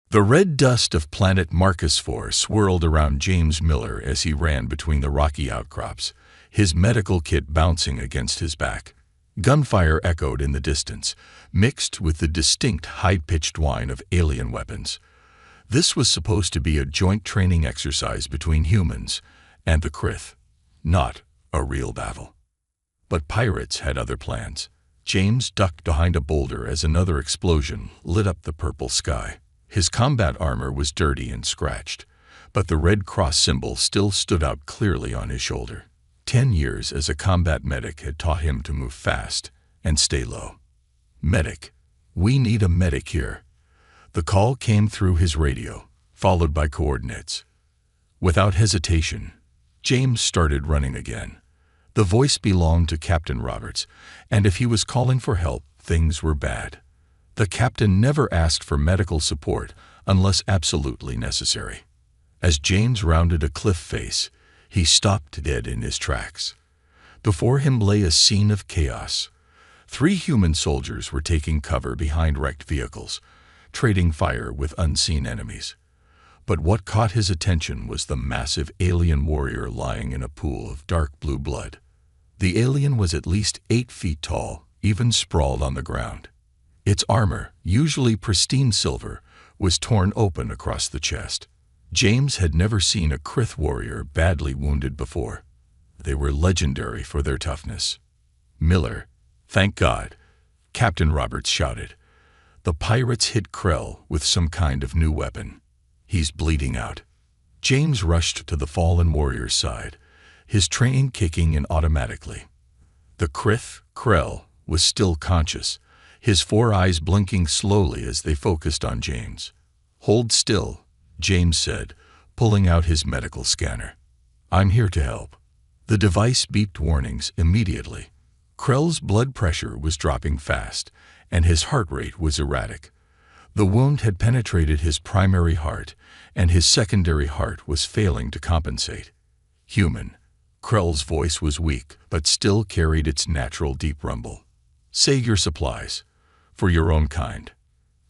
The red dust of planet Marcus IV swirled around James Miller as he ran between the rocky outcrops, his medical kit bouncing against his back. Gunfire echoed in the distance, mixed with the distinct high-pitched whine of alien weapons. This was supposed to be a joint training exercise between humans and the Krith, not a real battle. But pirates had other plans. James ducked behind a boulder as another explosion lit up the purple sky. His combat armor was dirty and scratched, but the Red Cross symbol still stood out clearly on his shoulder. 10 years as a combat medic had taught him to move fast and stay low. "Medic, we need a medic here." The call came through his radio, followed by coordinates. Without hesitation, James started running again. The voice belonged to Captain Roberts, and if he was calling for help, things were bad. The captain never asked for medical support unless absolutely necessary. As James rounded a cliff face, he stopped dead in his tracks. Before him lay a scene of chaos. 3 human soldiers were taking cover behind wrecked vehicles, trading fire with unseen enemies. But what caught his attention was the massive alien warrior lying in a pool of dark blue blood. The alien was at least 8 feet tall, even sprawled on the ground. Its armor, usually pristine silver, was torn open across the chest. James had never seen a Krith warrior badly wounded before. They were legendary for their toughness. "Miller, thank God," Captain Roberts shouted. "The pirates hit Krell with some kind of new weapon. He's bleeding out." James rushed to the fallen warrior's side, his train kicking in automatically. The Krith, Krell, was still conscious, his 4 eyes blinking slowly as they focused on James. "Hold still," James said, pulling out his medical scanner. "I'm here to help." The device beeped warnings immediately. Krell's blood pressure was dropping fast, and his heart rate was erratic. The wound had penetrated his primary heart, and his secondary heart was failing to compensate. "Human." Krell's voice was weak, but still carried its natural deep rumble. "Save your supplies. For your own kind."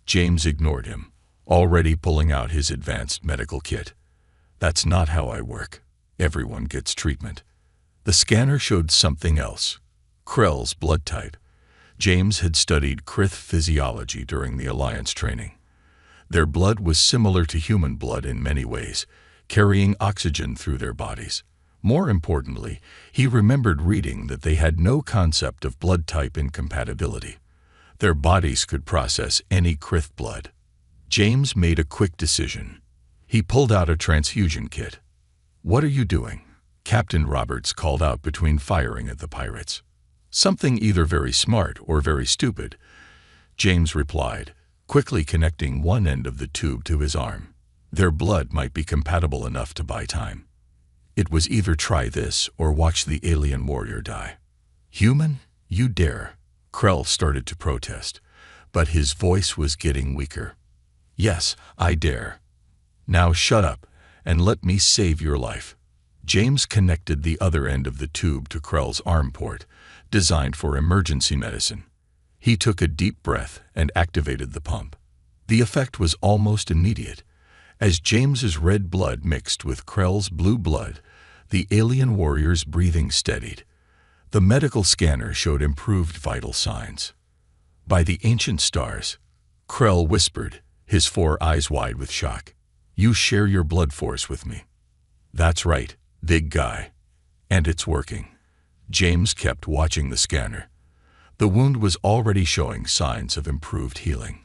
James ignored him, already pulling out his advanced medical kit. "That's not how I work. Everyone gets treatment." The scanner showed something else. Krell's blood type. James had studied Krith physiology during the Alliance training. Their blood was similar to human blood in many ways, carrying oxygen through their bodies. More importantly, he remembered reading that they had no concept of blood type incompatibility. Their bodies could process any Krith blood. James made a quick decision. He pulled out a transfusion kit. "What are you doing?" Captain Roberts called out between firing at the pirates. "Something either very smart or very stupid," James replied, quickly connecting one end of the tube to his arm. Their blood might be compatible enough to buy time. It was either try this or watch the alien warrior die. "Human, you dare." Krell started to protest, but his voice was getting weaker. "Yes, I dare. Now shut up and let me save your life." James connected the other end of the tube to Krell's arm port, designed for emergency medicine. He took a deep breath and activated the pump. The effect was almost immediate. As James's red blood mixed with Krell's blue blood, the alien warrior's breathing steadied. The medical scanner showed improved vital signs. "By the ancient stars," Krell whispered, his 4 eyes wide with shock. "You share your blood force with me." "That's right, big guy. And it's working." James kept watching the scanner. The wound was already showing signs of improved healing.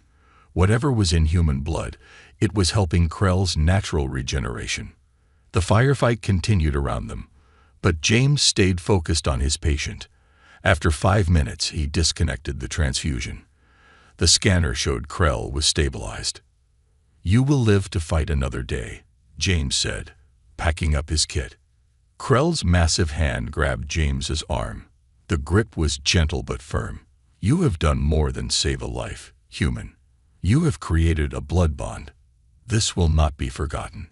Whatever was in human blood, it was helping Krell's natural regeneration. The firefight continued around them, but James stayed focused on his patient. After 5 minutes, he disconnected the transfusion. The scanner showed Krell was stabilized. "You will live to fight another day," James said, packing up his kit. Krell's massive hand grabbed James's arm. The grip was gentle but firm. "You have done more than save a life, human. You have created a blood bond. This will not be forgotten."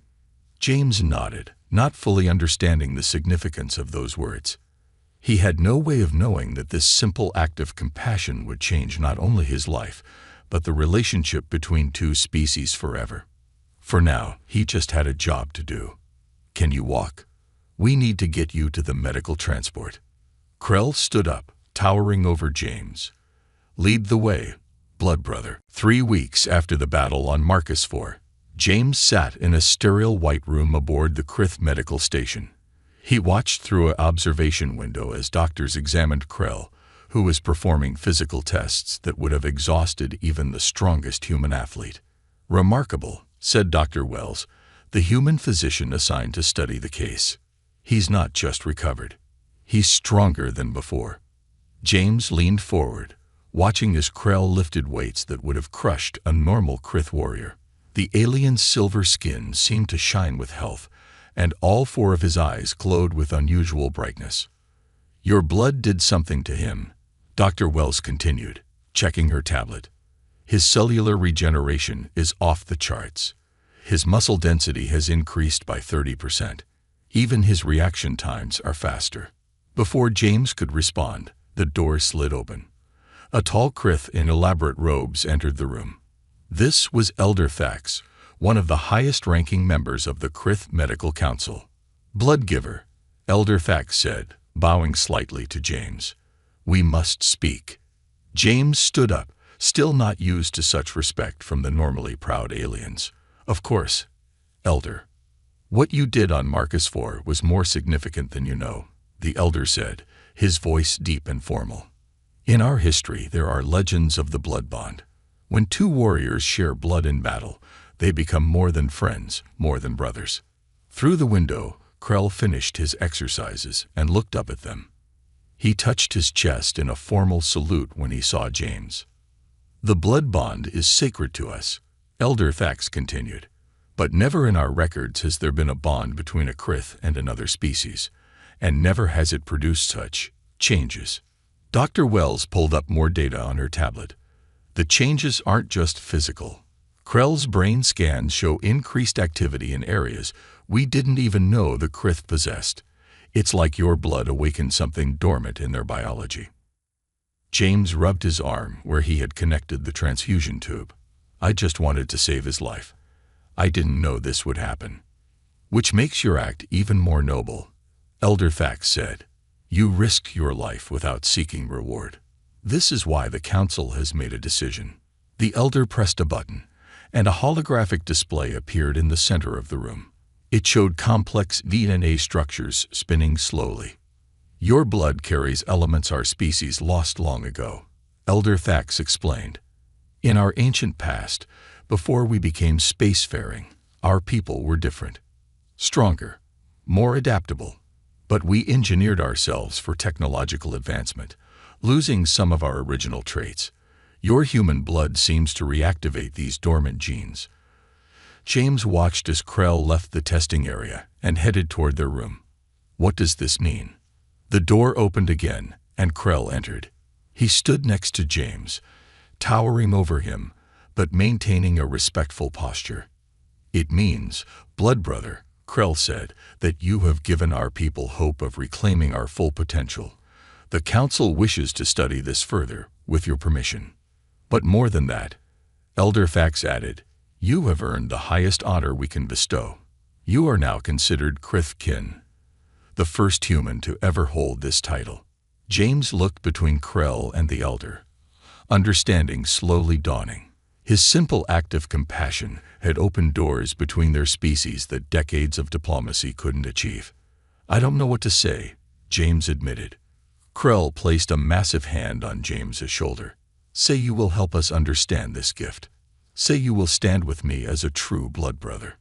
James nodded, not fully understanding the significance of those words. He had no way of knowing that this simple act of compassion would change not only his life, but the relationship between 2 species forever. For now, he just had a job to do. Can you walk? We need to get you to the medical transport. Krell stood up, towering over James. Lead the way, blood brother. 3 weeks after the battle on Marcus IV, James sat in a sterile white room aboard the Krith medical station. He watched through an observation window as doctors examined Krell, who was performing physical tests that would have exhausted even the strongest human athlete. Remarkable, said Dr. Wells, the human physician assigned to study the case. He's not just recovered. He's stronger than before. James leaned forward, watching as Krell lifted weights that would have crushed a normal Krith warrior. The alien's silver skin seemed to shine with health, and all 4 of his eyes glowed with unusual brightness. Your blood did something to him, Dr. Wells continued, checking her tablet. His cellular regeneration is off the charts. His muscle density has increased by 30%. Even his reaction times are faster. Before James could respond, the door slid open. A tall Krith in elaborate robes entered the room. This was Elder Thax, one of the highest-ranking members of the Krith Medical Council. Bloodgiver, Elder Thax said, bowing slightly to James. We must speak. James stood up, still not used to such respect from the normally proud aliens. Of course, Elder. What you did on Marcus IV was more significant than you know, the Elder said, his voice deep and formal. In our history, there are legends of the blood bond. When 2 warriors share blood in battle, they become more than friends, more than brothers. Through the window, Krell finished his exercises and looked up at them. He touched his chest in a formal salute when he saw James. The blood bond is sacred to us, Elder Thax continued, but never in our records has there been a bond between a Krith and another species, and never has it produced such changes. Dr. Wells pulled up more data on her tablet. The changes aren't just physical. Krell's brain scans show increased activity in areas we didn't even know the Krith possessed. It's like your blood awakened something dormant in their biology. James rubbed his arm where he had connected the transfusion tube. I just wanted to save his life. I didn't know this would happen. Which makes your act even more noble, Elder Thax said. You risked your life without seeking reward. This is why the Council has made a decision. The Elder pressed a button, and a holographic display appeared in the center of the room. It showed complex DNA structures spinning slowly. Your blood carries elements our species lost long ago, Elder Thax explained. In our ancient past, before we became spacefaring, our people were different. Stronger, more adaptable. But we engineered ourselves for technological advancement, losing some of our original traits. Your human blood seems to reactivate these dormant genes. James watched as Krell left the testing area and headed toward their room. What does this mean? The door opened again, and Krell entered. He stood next to James, towering over him, but maintaining a respectful posture. It means, blood brother, Krell said, that you have given our people hope of reclaiming our full potential. The Council wishes to study this further, with your permission. But more than that, Elder Thax added, you have earned the highest honor we can bestow. You are now considered Krith kin, the first human to ever hold this title. James looked between Krell and the Elder, understanding slowly dawning. His simple act of compassion had opened doors between their species that decades of diplomacy couldn't achieve. I don't know what to say, James admitted. Krell placed a massive hand on James's shoulder. Say you will help us understand this gift. Say you will stand with me as a true blood brother.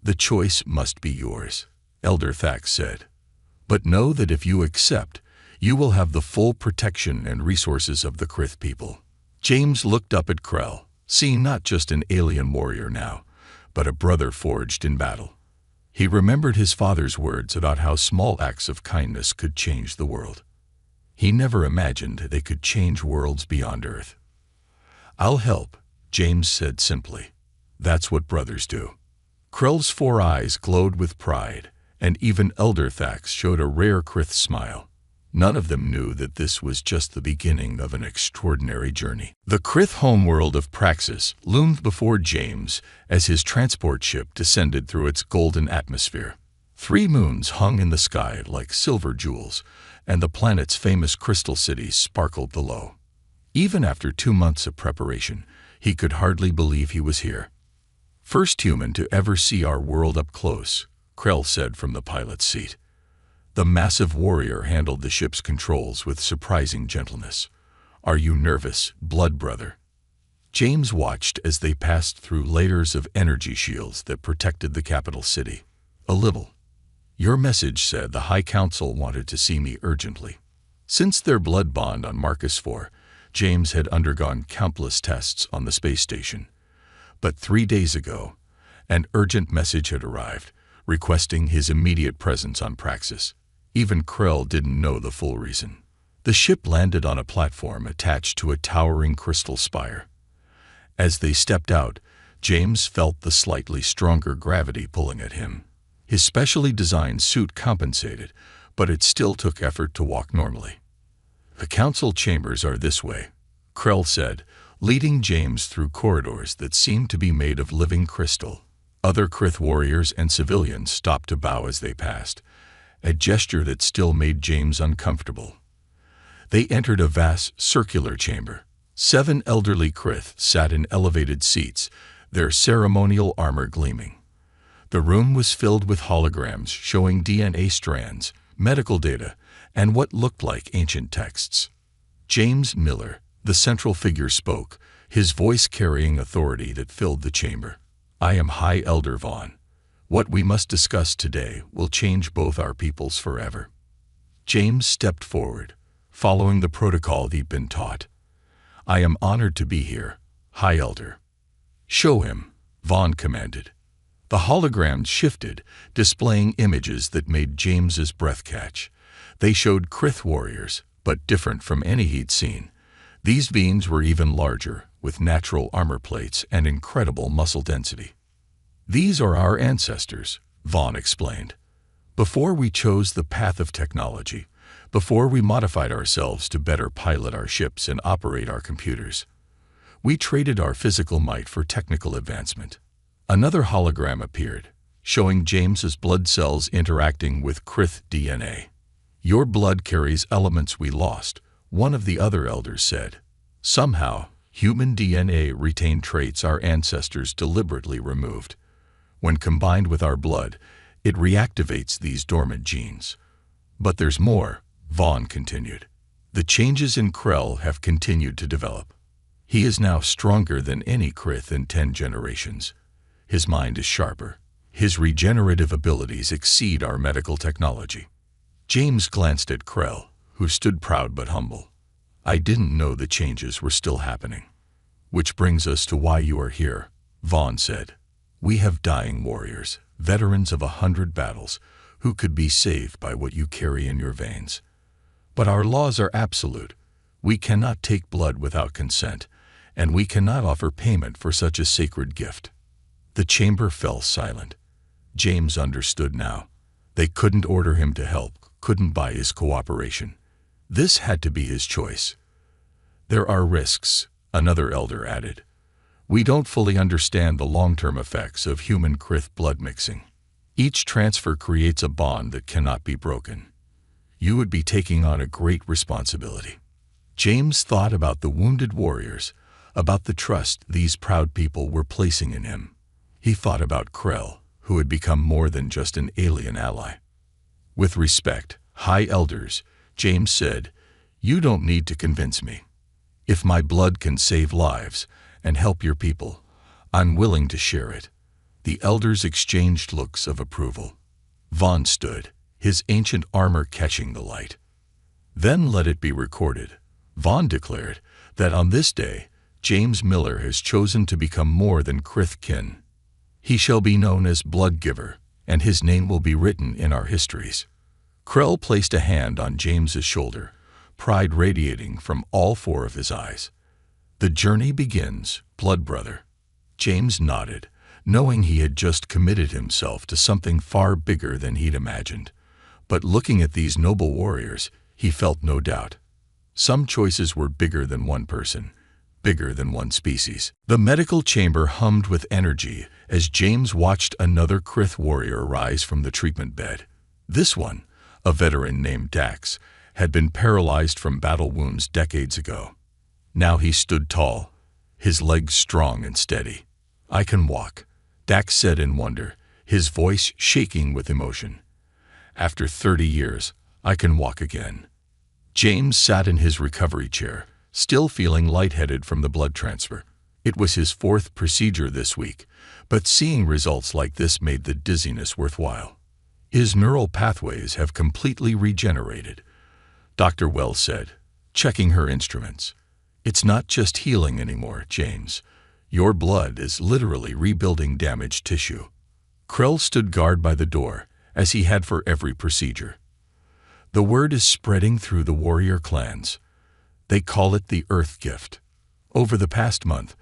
The choice must be yours, Elder Thax said. But know that if you accept, you will have the full protection and resources of the Krith people. James looked up at Krell, seeing not just an alien warrior now, but a brother forged in battle. He remembered his father's words about how small acts of kindness could change the world. He never imagined they could change worlds beyond Earth. I'll help, James said simply. That's what brothers do. Krell's 4 eyes glowed with pride, and even Elder Thax showed a rare Krith smile. None of them knew that this was just the beginning of an extraordinary journey. The Krith homeworld of Praxis loomed before James as his transport ship descended through its golden atmosphere. 3 moons hung in the sky like silver jewels, and the planet's famous crystal cities sparkled below. Even after 2 months of preparation, he could hardly believe he was here. "First human to ever see our world up close," Krell said from the pilot's seat. The massive warrior handled the ship's controls with surprising gentleness. "Are you nervous, blood brother?" James watched as they passed through layers of energy shields that protected the capital city. "A little. Your message said the High Council wanted to see me urgently." Since their blood bond on Marcus IV, James had undergone countless tests on the space station. But 3 days ago, an urgent message had arrived, requesting his immediate presence on Praxis. Even Krell didn't know the full reason. The ship landed on a platform attached to a towering crystal spire. As they stepped out, James felt the slightly stronger gravity pulling at him. His specially designed suit compensated, but it still took effort to walk normally. "The council chambers are this way," Krell said, leading James through corridors that seemed to be made of living crystal. Other Krith warriors and civilians stopped to bow as they passed, a gesture that still made James uncomfortable. They entered a vast circular chamber. 7 elderly Krith sat in elevated seats, their ceremonial armor gleaming. The room was filled with holograms showing DNA strands, medical data, and what looked like ancient texts. James Miller, the central figure, spoke, his voice carrying authority that filled the chamber. "I am High Elder Vaughn. What we must discuss today will change both our peoples forever." James stepped forward, following the protocol he'd been taught. "I am honored to be here, High Elder." "Show him," Vaughn commanded. The holograms shifted, displaying images that made James's breath catch. They showed Krith warriors, but different from any he'd seen. These beings were even larger, with natural armor plates and incredible muscle density. "These are our ancestors," Vaughn explained. "Before we chose the path of technology, before we modified ourselves to better pilot our ships and operate our computers, we traded our physical might for technical advancement." Another hologram appeared, showing James's blood cells interacting with Krith DNA. "Your blood carries elements we lost," one of the other elders said. "Somehow, human DNA retained traits our ancestors deliberately removed. When combined with our blood, it reactivates these dormant genes." "But there's more," Vaughn continued. "The changes in Krell have continued to develop. He is now stronger than any Krith in 10 generations. His mind is sharper. His regenerative abilities exceed our medical technology." James glanced at Krell, who stood proud but humble. "I didn't know the changes were still happening." "Which brings us to why you are here," Vaughn said. "We have dying warriors, veterans of 100 battles, who could be saved by what you carry in your veins. But our laws are absolute. We cannot take blood without consent, and we cannot offer payment for such a sacred gift." The chamber fell silent. James understood now. They couldn't order him to help, couldn't buy his cooperation. This had to be his choice. "There are risks," another elder added. "We don't fully understand the long-term effects of human Krith blood mixing. Each transfer creates a bond that cannot be broken. You would be taking on a great responsibility." James thought about the wounded warriors, about the trust these proud people were placing in him. He thought about Krell, who had become more than just an alien ally. "With respect, High Elders," James said, "you don't need to convince me. If my blood can save lives and help your people, I'm willing to share it." The elders exchanged looks of approval. Vaughn stood, his ancient armor catching the light. "Then let it be recorded," Vaughn declared, "that on this day, James Miller has chosen to become more than Krith kin. He shall be known as Blood Giver, and his name will be written in our histories." Krell placed a hand on James's shoulder, pride radiating from all 4 of his eyes. "The journey begins, blood brother." James nodded, knowing he had just committed himself to something far bigger than he'd imagined. But looking at these noble warriors, He felt no doubt. Some choices were bigger than one person, bigger than one species. The medical chamber hummed with energy as James watched another Krith warrior rise from the treatment bed. This one, a veteran named Dax, had been paralyzed from battle wounds decades ago. Now he stood tall, his legs strong and steady. "I can walk," Dax said in wonder, his voice shaking with emotion. "After 30 years, I can walk again." James sat in his recovery chair, still feeling lightheaded from the blood transfer. It was his 4th procedure this week, but seeing results like this made the dizziness worthwhile. "His neural pathways have completely regenerated," Dr. Wells said, checking her instruments. "It's not just healing anymore, James. Your blood is literally rebuilding damaged tissue." Krell stood guard by the door, as he had for every procedure. "The word is spreading through the warrior clans. They call it the Earth Gift." Over the past month,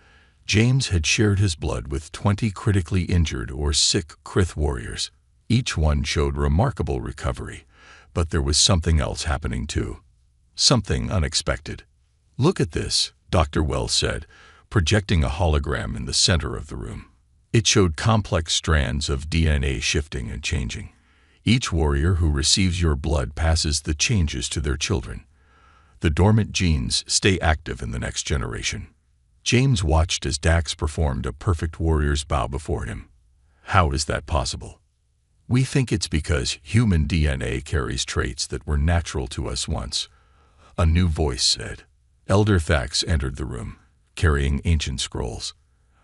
James had shared his blood with 20 critically injured or sick Krith warriors. Each one showed remarkable recovery, but there was something else happening too. Something unexpected. "Look at this," Dr. Wells said, projecting a hologram in the center of the room. It showed complex strands of DNA shifting and changing. Each warrior who receives your blood passes the changes to their children. The dormant genes stay active in the next generation. James watched as Dax performed a perfect warrior's bow before him. "How is that possible?" "We think it's because human DNA carries traits that were natural to us once," a new voice said. Elder Thax entered the room, carrying ancient scrolls.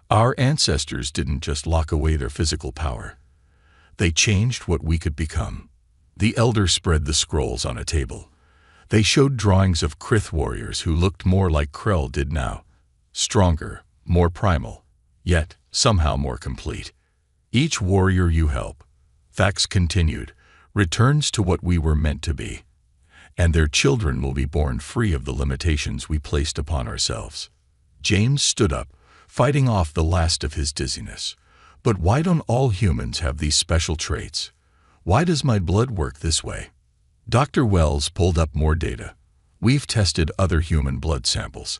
"Our ancestors didn't just lock away their physical power. They changed what we could become." The elder spread the scrolls on a table. They showed drawings of Krith warriors who looked more like Krell did now. Stronger, more primal, yet somehow more complete. "Each warrior you help," Thax continued, "returns to what we were meant to be. And their children will be born free of the limitations we placed upon ourselves." James stood up, fighting off the last of his dizziness. "But why don't all humans have these special traits? Why does my blood work this way?" Dr. Wells pulled up more data. "We've tested other human blood samples.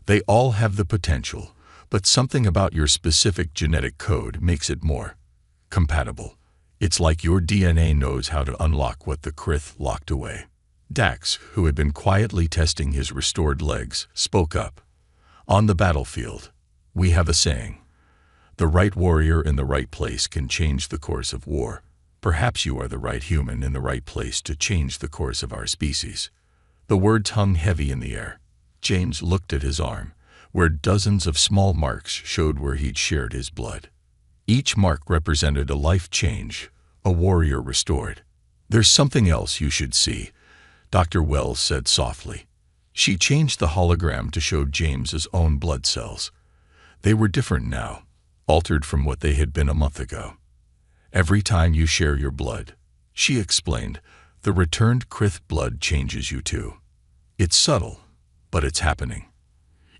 They all have the potential, but something about your specific genetic code makes it more compatible. It's like your DNA knows how to unlock what the Krith locked away." Dax, who had been quietly testing his restored legs, spoke up. "On the battlefield, we have a saying. The right warrior in the right place can change the course of war. Perhaps you are the right human in the right place to change the course of our species." The words hung heavy in the air. James looked at his arm, where dozens of small marks showed where he'd shared his blood. Each mark represented a life change, a warrior restored. "There's something else you should see," Dr. Wells said softly. She changed the hologram to show James's own blood cells. They were different now, altered from what they had been a month ago. "Every time you share your blood," she explained, "the returned Krith blood changes you too. It's subtle, but it's happening.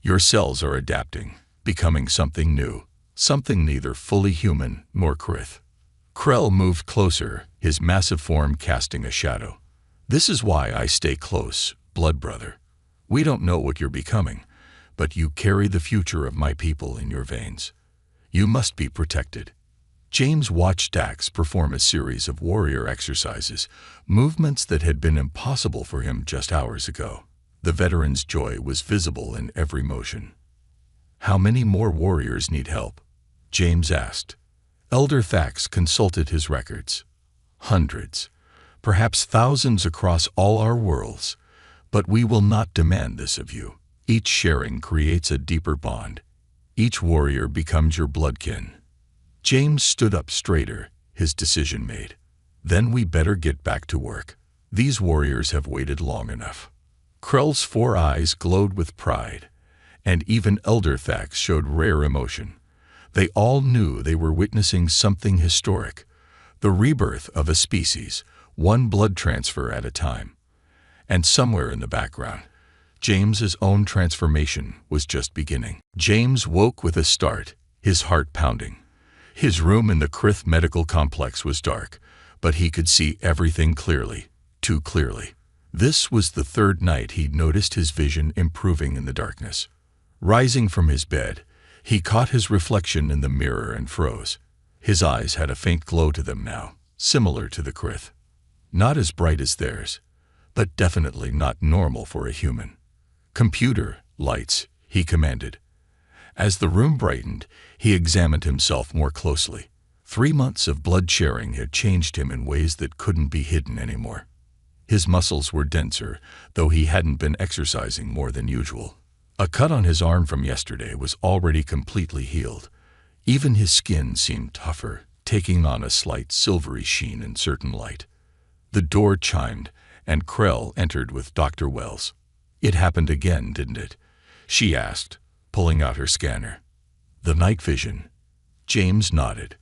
Your cells are adapting, becoming something new, something neither fully human nor Krith." Krell moved closer, his massive form casting a shadow. "This is why I stay close, blood brother. We don't know what you're becoming, but you carry the future of my people in your veins. You must be protected." James watched Dax perform a series of warrior exercises, movements that had been impossible for him just hours ago. The veteran's joy was visible in every motion. "How many more warriors need help?" James asked. Elder Thax consulted his records. "Hundreds, perhaps thousands across all our worlds, but we will not demand this of you. Each sharing creates a deeper bond. Each warrior becomes your bloodkin." James stood up straighter, his decision made. "Then we better get back to work. These warriors have waited long enough." Krell's 4 eyes glowed with pride, and even Elder Thax showed rare emotion. They all knew they were witnessing something historic, the rebirth of a species, one blood transfer at a time. And somewhere in the background, James's own transformation was just beginning. James woke with a start, his heart pounding. His room in the Krith medical complex was dark, but he could see everything clearly, too clearly. This was the third night he'd noticed his vision improving in the darkness. Rising from his bed, he caught his reflection in the mirror and froze. His eyes had a faint glow to them now, similar to the Krith. Not as bright as theirs, but definitely not normal for a human. "Computer, lights," he commanded. As the room brightened, he examined himself more closely. 3 months of blood sharing had changed him in ways that couldn't be hidden anymore. His muscles were denser, though he hadn't been exercising more than usual. A cut on his arm from yesterday was already completely healed. Even his skin seemed tougher, taking on a slight silvery sheen in certain light. The door chimed, and Krell entered with Dr. Wells. "It happened again, didn't it?" she asked, pulling out her scanner. "The night vision." James nodded.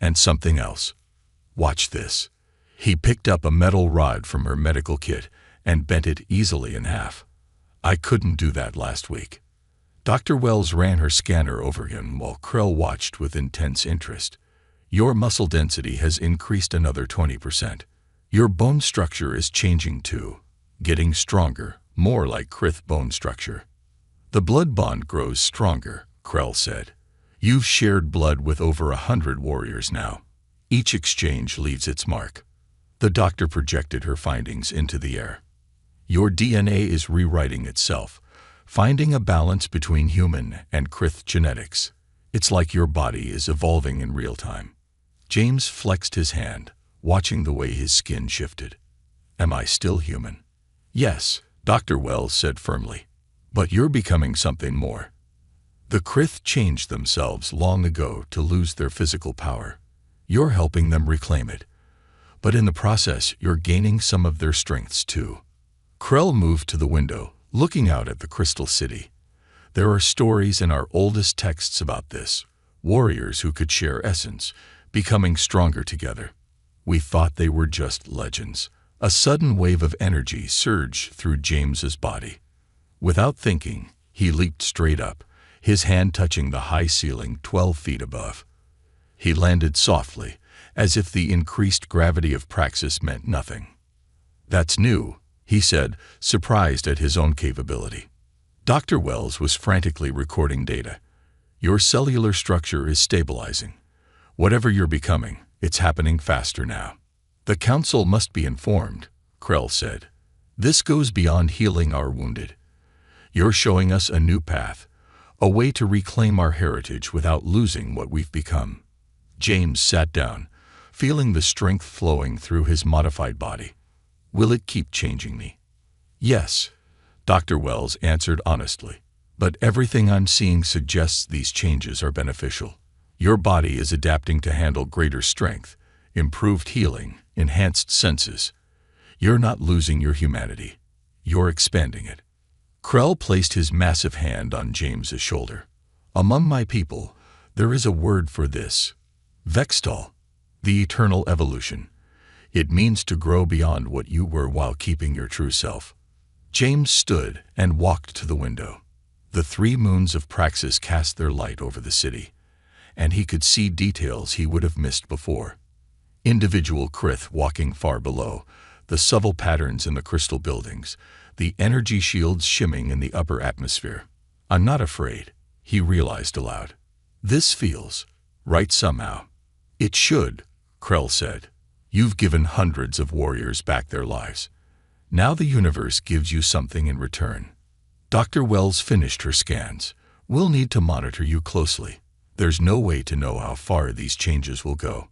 "And something else. Watch this." He picked up a metal rod from her medical kit and bent it easily in half. "I couldn't do that last week." Dr. Wells ran her scanner over him while Krell watched with intense interest. "Your muscle density has increased another 20%. Your bone structure is changing too, getting stronger, more like Krith bone structure." "The blood bond grows stronger," Krell said. "You've shared blood with over 100 warriors now. Each exchange leaves its mark." The doctor projected her findings into the air. "Your DNA is rewriting itself, finding a balance between human and Krith genetics. It's like your body is evolving in real time." James flexed his hand, watching the way his skin shifted. "Am I still human?" "Yes," Dr. Wells said firmly. "But you're becoming something more." The Krith changed themselves long ago to lose their physical power. You're helping them reclaim it. But in the process, you're gaining some of their strengths too. Krell moved to the window, looking out at the Crystal City. "There are stories in our oldest texts about this. Warriors who could share essence, becoming stronger together. We thought they were just legends." A sudden wave of energy surged through James's body. Without thinking, he leaped straight up, his hand touching the high ceiling 12 feet above. He landed softly, as if the increased gravity of praxis meant nothing. "That's new," he said, surprised at his own capability. Dr. Wells was frantically recording data. "Your cellular structure is stabilizing. Whatever you're becoming, it's happening faster now." "The council must be informed," Krell said. "This goes beyond healing our wounded. You're showing us a new path, a way to reclaim our heritage without losing what we've become." James sat down, feeling the strength flowing through his modified body. "Will it keep changing me?" "Yes," Dr. Wells answered honestly. "But everything I'm seeing suggests these changes are beneficial. Your body is adapting to handle greater strength, improved healing, enhanced senses. You're not losing your humanity. You're expanding it." Krell placed his massive hand on James's shoulder. "Among my people, there is a word for this. Vextal. The eternal evolution. It means to grow beyond what you were while keeping your true self." James stood and walked to the window. The 3 moons of praxis cast their light over the city, and he could see details he would have missed before. Individual Krith walking far below, the subtle patterns in the crystal buildings, the energy shields shimming in the upper atmosphere. "I'm not afraid," he realized aloud. "This feels right somehow." "It should," Krell said. "You've given hundreds of warriors back their lives. Now the universe gives you something in return." Dr. Wells finished her scans. "We'll need to monitor you closely. There's no way to know how far these changes will go."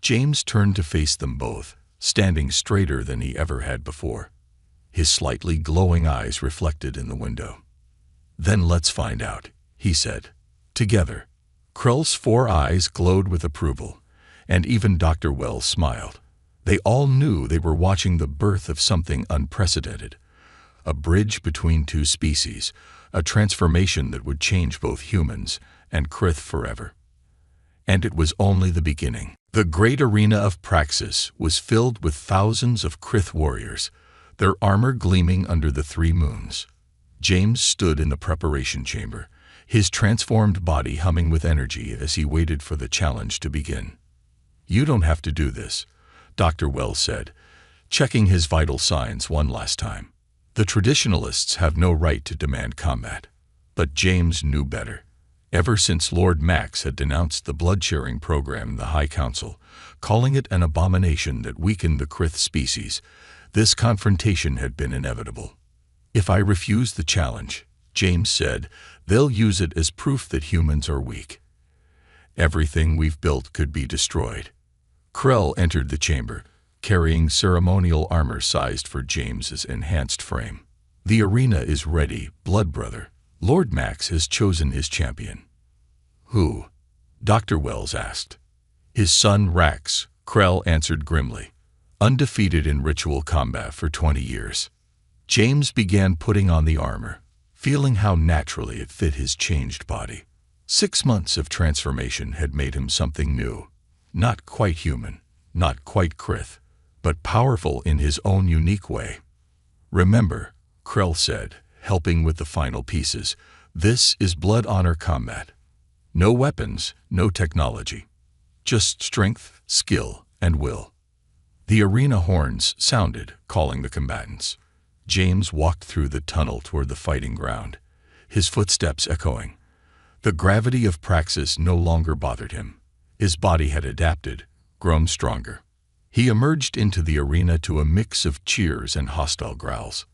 James turned to face them both, standing straighter than he ever had before. His slightly glowing eyes reflected in the window. "Then let's find out," he said. "Together." Krell's 4 eyes glowed with approval, and even Dr. Wells smiled. They all knew they were watching the birth of something unprecedented, a bridge between 2 species, a transformation that would change both humans and Krith forever. And it was only the beginning. The great arena of Praxis was filled with thousands of Krith warriors, their armor gleaming under the 3 moons. James stood in the preparation chamber, his transformed body humming with energy as he waited for the challenge to begin. "You don't have to do this," Dr. Wells said. checking his vital signs one last time. The traditionalists have no right to demand combat. But James knew better. Ever since Lord Max had denounced the blood-sharing program in the High Council, calling it an abomination that weakened the Krith species, this confrontation had been inevitable. "If I refuse the challenge," James said, "they'll use it as proof that humans are weak. Everything we've built could be destroyed." Krell entered the chamber, carrying ceremonial armor sized for James's enhanced frame. "The arena is ready, Blood Brother. Lord Max has chosen his champion." "Who?" Dr. Wells asked. "His son Rax," Krell answered grimly, "undefeated in ritual combat for 20 years. James began putting on the armor, feeling how naturally it fit his changed body. 6 months of transformation had made him something new. Not quite human, not quite Krith, but powerful in his own unique way. "Remember," Krell said, helping with the final pieces, "this is blood honor combat. No weapons, no technology. Just strength, skill, and will." The arena horns sounded, calling the combatants. James walked through the tunnel toward the fighting ground, his footsteps echoing. The gravity of praxis no longer bothered him. His body had adapted, grown stronger. He emerged into the arena to a mix of cheers and hostile growls.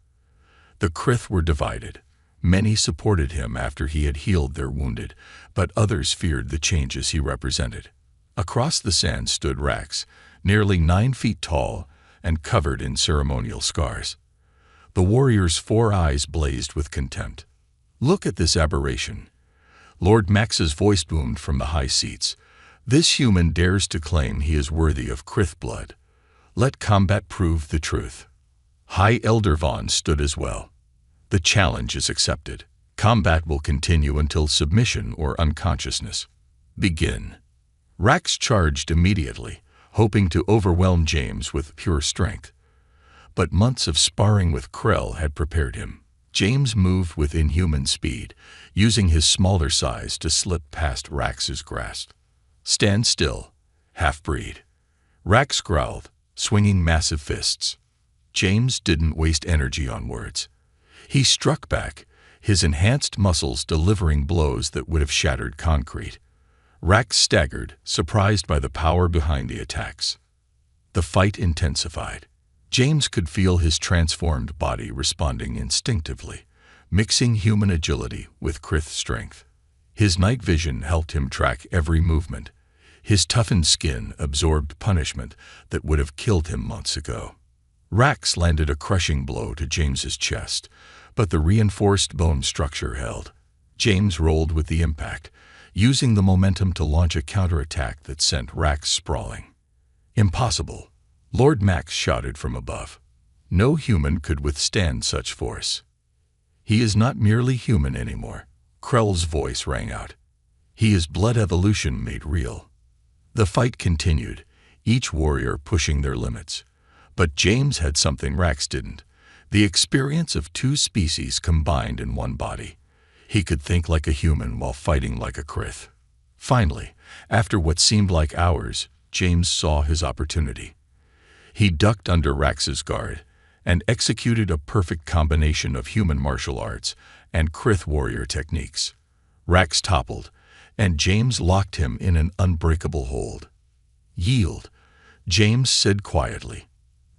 The Krith were divided. Many supported him after he had healed their wounded, but others feared the changes he represented. Across the sand stood Rax, nearly 9 feet tall and covered in ceremonial scars. The warrior's 4 eyes blazed with contempt. "Look at this aberration." Lord Max's voice boomed from the high seats. "This human dares to claim he is worthy of Krith blood. Let combat prove the truth." High Elder Vaughn stood as well. "The challenge is accepted. Combat will continue until submission or unconsciousness. Begin." Rax charged immediately, hoping to overwhelm James with pure strength. But months of sparring with Krell had prepared him. James moved with inhuman speed, using his smaller size to slip past Rax's grasp. "Stand still, half-breed." Rax growled, swinging massive fists. James didn't waste energy on words. He struck back, his enhanced muscles delivering blows that would have shattered concrete. Rax staggered, surprised by the power behind the attacks. The fight intensified. James could feel his transformed body responding instinctively, mixing human agility with Krith strength. His night vision helped him track every movement. His toughened skin absorbed punishment that would have killed him months ago. Rax landed a crushing blow to James's chest, but the reinforced bone structure held. James rolled with the impact, using the momentum to launch a counterattack that sent Rax sprawling. "Impossible," Lord Max shouted from above. "No human could withstand such force." "He is not merely human anymore," Krell's voice rang out. "He is blood evolution made real." The fight continued, each warrior pushing their limits. But James had something Rax didn't: the experience of 2 species combined in one body. He could think like a human while fighting like a Krith. Finally, after what seemed like hours, James saw his opportunity. He ducked under Rax's guard and executed a perfect combination of human martial arts and Krith warrior techniques. Rax toppled, and James locked him in an unbreakable hold. "Yield," James said quietly.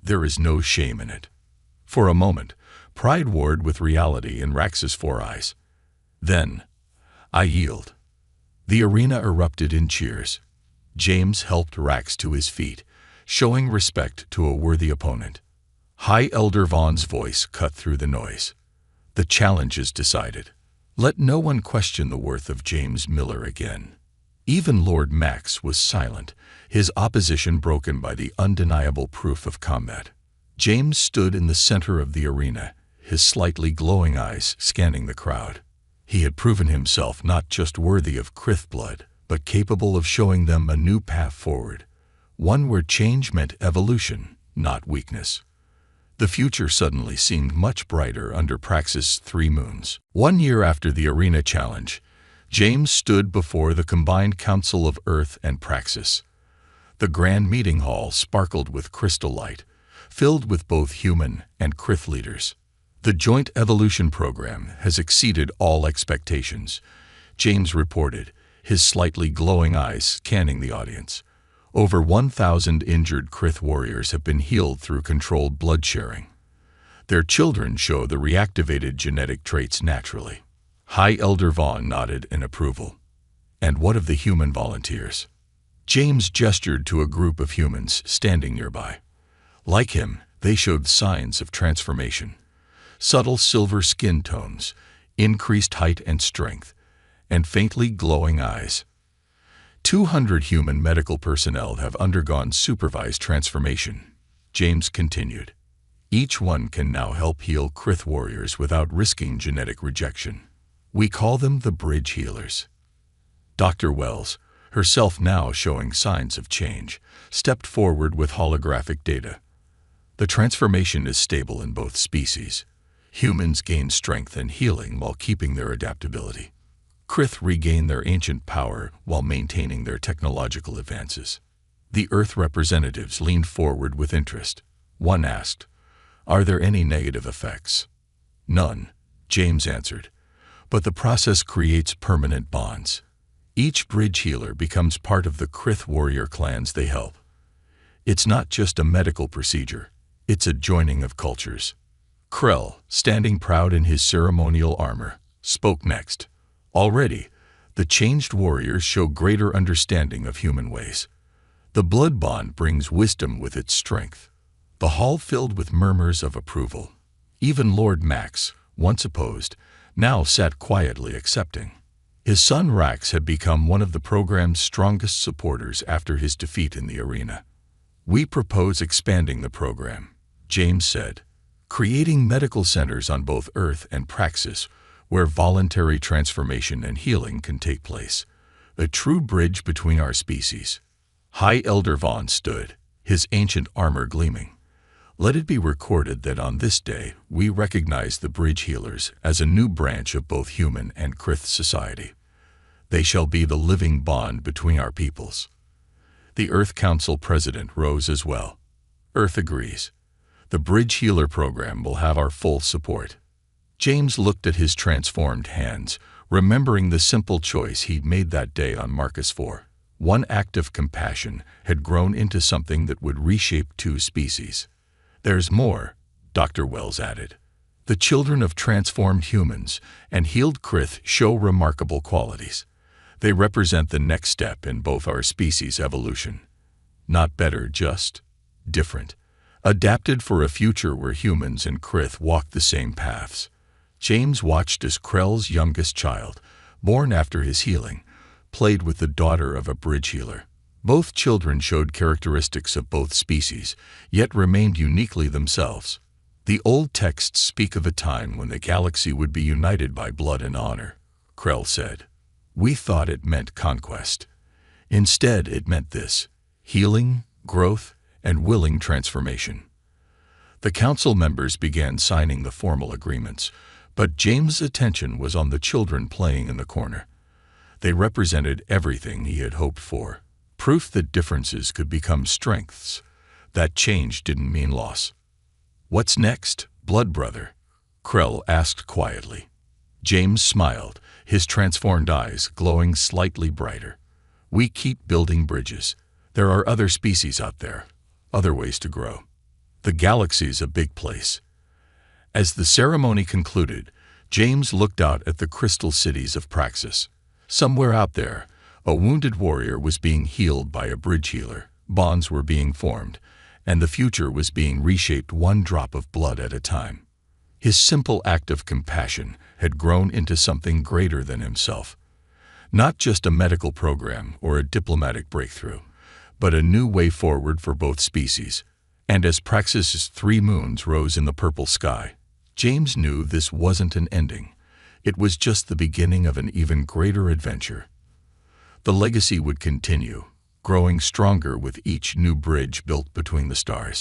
"There is no shame in it." For a moment, pride warred with reality in Rax's 4 eyes. Then, "I yield." The arena erupted in cheers. James helped Rax to his feet, showing respect to a worthy opponent. High Elder Vaughn's voice cut through the noise. "The challenge is decided. Let no one question the worth of James Miller again." Even Lord Max was silent, his opposition broken by the undeniable proof of combat. James stood in the center of the arena, his slightly glowing eyes scanning the crowd. He had proven himself not just worthy of Krith blood, but capable of showing them a new path forward, one where change meant evolution, not weakness. The future suddenly seemed much brighter under Praxis' 3 moons. 1 year after the arena challenge, James stood before the combined council of Earth and Praxis. The grand meeting hall sparkled with crystal light, filled with both human and Krith leaders. The joint evolution program has exceeded all expectations, James reported, his slightly glowing eyes scanning the audience. Over 1,000 injured Krith warriors have been healed through controlled blood sharing. Their children show the reactivated genetic traits naturally. High Elder Vaughn nodded in approval. And what of the human volunteers? James gestured to a group of humans standing nearby. Like him, they showed signs of transformation. Subtle silver skin tones, increased height and strength, and faintly glowing eyes. 200 human medical personnel have undergone supervised transformation, James continued. Each one can now help heal Krith warriors without risking genetic rejection. We call them the bridge healers. Dr. Wells, herself now showing signs of change, stepped forward with holographic data. The transformation is stable in both species. Humans gain strength and healing while keeping their adaptability. Krith regain their ancient power while maintaining their technological advances. The Earth representatives leaned forward with interest. One asked, "Are there any negative effects?" "None," James answered. "But the process creates permanent bonds. Each bridge healer becomes part of the Krith warrior clans they help. It's not just a medical procedure, it's a joining of cultures." Krell, standing proud in his ceremonial armor, spoke next. Already, the changed warriors show greater understanding of human ways. The blood bond brings wisdom with its strength. The hall filled with murmurs of approval. Even Lord Max, once opposed, now sat quietly accepting. His son Rax had become one of the program's strongest supporters after his defeat in the arena. "We propose expanding the program," James said, "creating medical centers on both Earth and Praxis where voluntary transformation and healing can take place. A true bridge between our species." High Elder Vaughn stood, his ancient armor gleaming. "Let it be recorded that on this day we recognize the bridge healers as a new branch of both human and Krith society. They shall be the living bond between our peoples." The Earth Council president rose as well. "Earth agrees. The bridge healer program will have our full support." James looked at his transformed hands, remembering the simple choice he'd made that day on Marcus IV. One act of compassion had grown into something that would reshape two species. "There's more," Dr. Wells added. "The children of transformed humans and healed Krith show remarkable qualities. They represent the next step in both our species' evolution. Not better, just different. Adapted for a future where humans and Krith walk the same paths." James watched as Krell's youngest child, born after his healing, played with the daughter of a bridge healer. Both children showed characteristics of both species, yet remained uniquely themselves. "The old texts speak of a time when the galaxy would be united by blood and honor," Krell said. "We thought it meant conquest. Instead, it meant this: healing, growth, and willing transformation." The council members began signing the formal agreements, but James' attention was on the children playing in the corner. They represented everything he had hoped for. Proof that differences could become strengths. That change didn't mean loss. "What's next, blood brother?" Krell asked quietly. James smiled, his transformed eyes glowing slightly brighter. "We keep building bridges. There are other species out there, other ways to grow. The galaxy's a big place." As the ceremony concluded, James looked out at the crystal cities of Praxis. Somewhere out there, a wounded warrior was being healed by a bridge healer, bonds were being formed, and the future was being reshaped one drop of blood at a time. His simple act of compassion had grown into something greater than himself. Not just a medical program or a diplomatic breakthrough, but a new way forward for both species. And as Praxis's 3 moons rose in the purple sky, James knew this wasn't an ending. It was just the beginning of an even greater adventure. The legacy would continue, growing stronger with each new bridge built between the stars.